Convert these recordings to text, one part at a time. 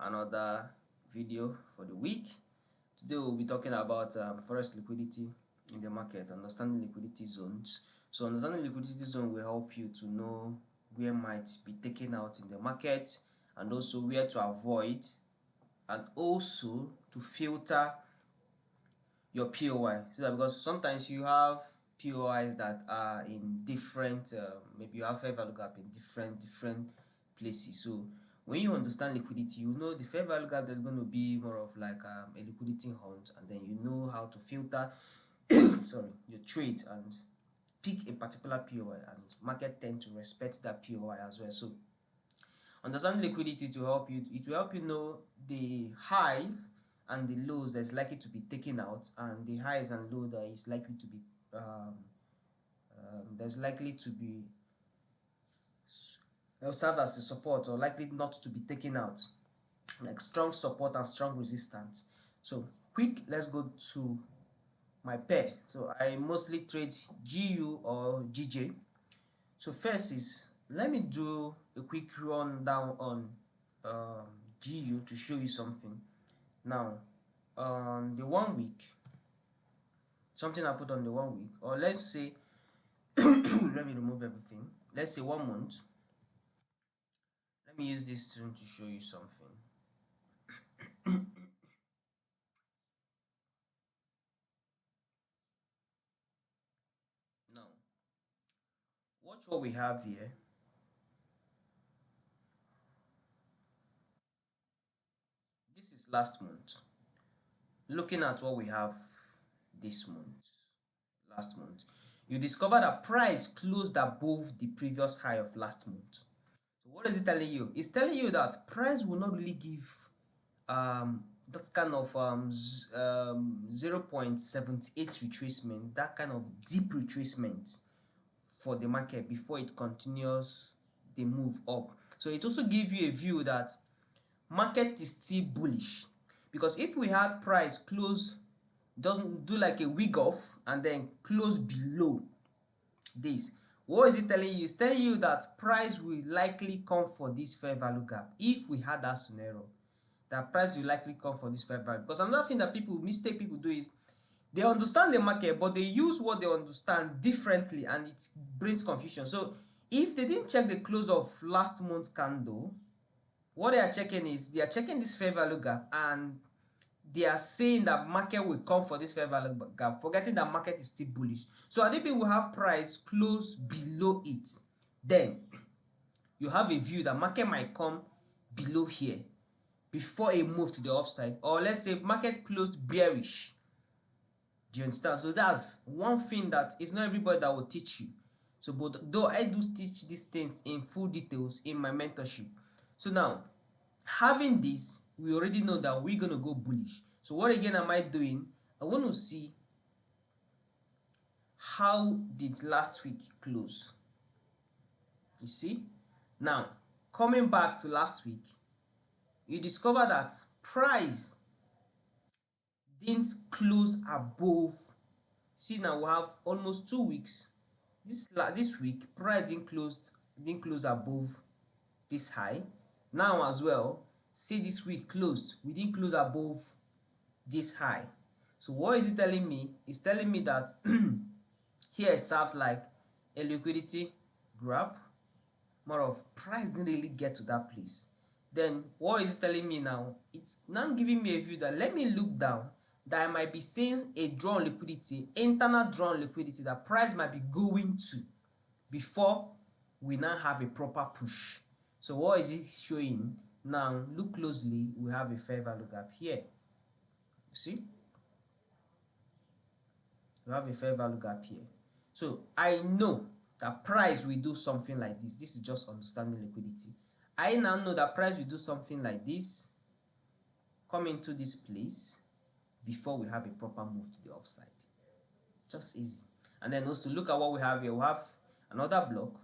Another video for the week. Today we'll be talking about forex liquidity in the market, understanding liquidity zones. So understanding liquidity zone will help you to know where might be taken out in the market, and also where to avoid, and also to filter your POI. So that, because sometimes you have POIs that are in different, maybe you have fair value gap in different places. So when you understand liquidity, you know the fair value gap, there's going to be more of like a liquidity hunt, and then you know how to filter sorry, your trade and pick a particular POI, and market tend to respect that POI as well. So understand liquidity to help you, it will help you know the highs and the lows that's likely to be taken out, and the highs and low that is likely to be there's likely to be serve as a support, or likely not to be taken out, like strong support and strong resistance. So quick, let's go to my pair. So I mostly trade GU or GJ. So first is, let me do a quick rundown on GU to show you something. Now on the 1 week, something I put on the 1 week, or let's say let me remove everything, let's say 1 month. Let me use this string to show you something. Now watch what we have here. This is last month. Looking at what we have this month, last month, you discover that price closed above the previous high of last month. So what is it telling you? It's telling you that price will not really give that kind of 0.78 retracement, that kind of deep retracement for the market before it continues the move up. So it also gives you a view that market is still bullish, because if we had price close, doesn't do like a wig off and then close below this, what is it telling you? It's telling you that price will likely come for this fair value gap. If we had that scenario, that price will likely come for this fair value. Because another thing that people do is they understand the market, but they use what they understand differently, and it brings confusion. So if they didn't check the close of last month's candle, what they are checking is, they are checking this fair value gap, and they are saying that market will come for this fair value gap, forgetting that market is still bullish. So I think we will have price close below it, then you have a view that market might come below here before a move to the upside. Or let's say market closed bearish. Do you understand? So that's one thing that is not everybody that will teach you. So but though I do teach these things in full details in my mentorship. So now, having this, we already know that we're going to go bullish. So what again am I doing? I want to see how did last week close. You see? Now, coming back to last week, you discover that price didn't close above. See, now we have almost 2 weeks. This week price didn't close above this high. Now as well, see, this week closed, we didn't close above this high. So what is it telling me? It's telling me that here it serves like a liquidity grab, more of price didn't really get to that place. Then what is it telling me now? It's now giving me a view that, let me look down, that I might be seeing a drawn liquidity, internal drawn liquidity, that price might be going to before we now have a proper push. So what is it showing? Now look closely, we have a fair value gap here. You see? We have a fair value gap here. So I know that price will do something like this. This is just understanding liquidity. I now know that price will do something like this, come into this place before we have a proper move to the upside. Just easy. And then also look at what we have here. We have another block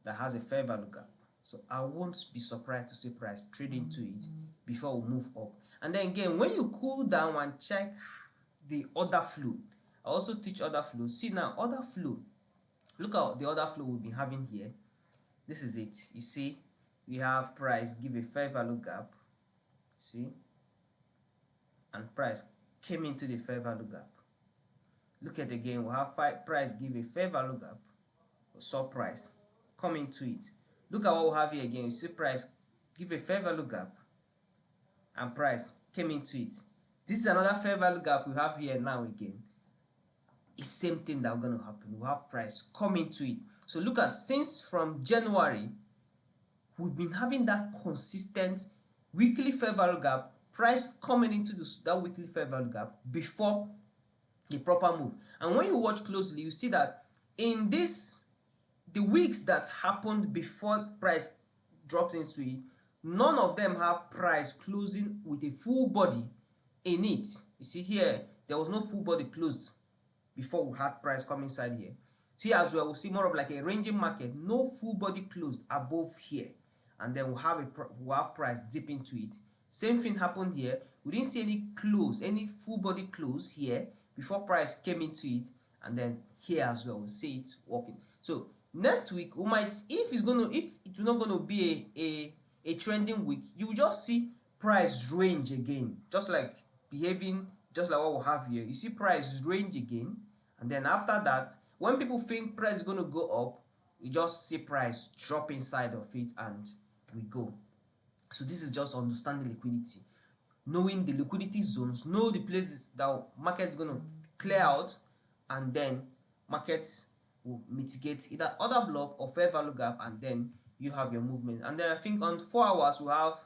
that has a fair value gap. So I won't be surprised to see price trade into it before we move up. And then again, when you cool down and check the order flow, I also teach order flow. See now, order flow. Look at the order flow we've been having here. This is it. You see, we have price give a fair value gap, see, and price came into the fair value gap. Look at again, we have price give a fair value gap, saw price come into it. Look at what we have here again. You see price give a fair value gap and price came into it. This is another fair value gap we have here now again. It's same thing that we're going to happen. We have price come into it. So look at, since from January we've been having that consistent weekly fair value gap, price coming into that weekly fair value gap before the proper move. And when you watch closely, you see that in the weeks that happened before price dropped into it, none of them have price closing with a full body in it. You see here, there was no full body closed before we had price come inside here. So here as well, we'll see more of like a ranging market, no full body closed above here, and then we'll have price dip into it. Same thing happened here. We didn't see any full body close here before price came into it, and then here as well we'll see it working. So next week we might, if it's not going to be a trending week, you will just see price range again, just like behaving just like what we have here. You see price range again, and then after that, when people think price is going to go up, you just see price drop inside of it and we go. So this is just understanding liquidity, knowing the liquidity zones, know the places that market is going to clear out, and then markets will mitigate either other block or fair value gap, and then you have your movement. And then I think on 4 hours we have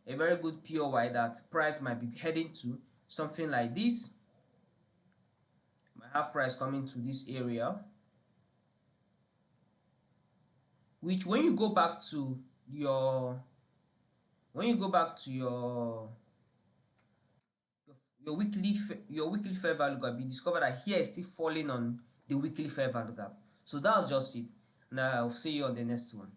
a very good POY that price might be heading to something like this. Might have price coming to this area, which when you go back to your weekly fair value gap, you discover that here is still falling on the weekly fair value gap. So that's just it. Now I'll see you on the next one.